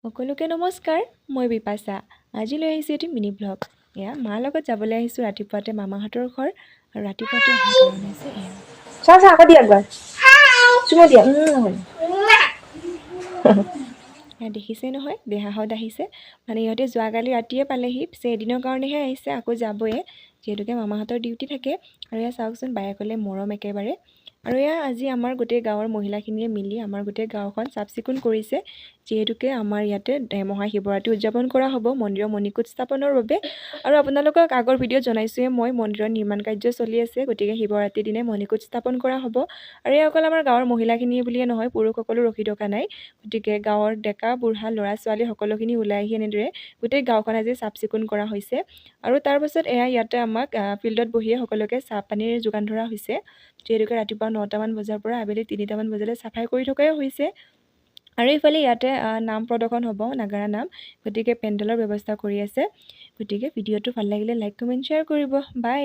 সকলোকে নমস্কাৰ, মই বিপাশা। আজি লৈ আহিছোঁ এটি মিনি ব্লগ। এয়া মাৰ লগত যাবলৈ আহিছোঁ ৰাতিপুৱাতে মামাহঁতৰ ঘৰ, আৰু ৰাতিপুৱাতে অহাৰ কাৰণ হৈছে এয়া। চা আকৌ দিয়া একবাৰ চুমু দিয়া এয়া দেখিছেই নহয়, দেহাহঁত আহিছে। মানে ইহঁতে যোৱাকালি ৰাতিয়ে পালেহি, পিছে এদিনৰ কাৰণেহে আহিছে, আকৌ যাবয়ে যিহেতুকে মামাহঁতৰ ডিউটি থাকে। আৰু এয়া চাওকচোন বায়েকলে মৰম একেবাৰে। আৰু এয়া আজি আমাৰ গোটেই গাঁৱৰ মহিলাখিনিয়ে মিলি আমাৰ গোটেই গাঁওখন চাফ চিকুণ কৰিছে, যিহেতুকে আমাৰ ইয়াতে মহাশিৱৰাত্ৰি উদযাপন কৰা হ'ব মন্দিৰৰ মণিকূট স্থাপনৰ বাবে। আৰু আপোনালোকক আগৰ ভিডিঅ'ত জনাইছোঁৱে মই, মন্দিৰৰ নিৰ্মাণ কাৰ্য চলি আছে, গতিকে শিৱৰাত্ৰিৰ দিনাই মণিকূট স্থাপন কৰা হ'ব। আৰু এই অকল আমাৰ গাঁৱৰ মহিলাখিনিয়ে বুলিয়ে নহয়, পুৰুষসকলো ৰখি থকা নাই। গতিকে গাঁৱৰ ডেকা বুঢ়া ল'ৰা ছোৱালী সকলোখিনি ওলাই আহি এনেদৰে গোটেই গাঁওখন আজি চাফ চিকুণ কৰা হৈছে। আৰু তাৰপাছত এয়া ইয়াতে আমাক ফিল্ডত বহিয়ে সকলোকে চাহ পানীৰ যোগান ধৰা হৈছে, যিহেতুকে ৰাতিপুৱা 9টামান বজাৰ পৰা আবেলি 3টামান বজালৈ চাফাই কৰি থকাই হৈছে। আৰু এইফালে ইয়াতে নাম প্ৰদৰ্শন হ'ব, নাগাৰা নাম, গতিকে পেণ্ডেলৰ ব্যৱস্থা কৰি আছে। গতিকে ভিডিঅ'টো ভাল লাগিলে লাইক কমেণ্ট শ্বেয়াৰ কৰিব। বাই।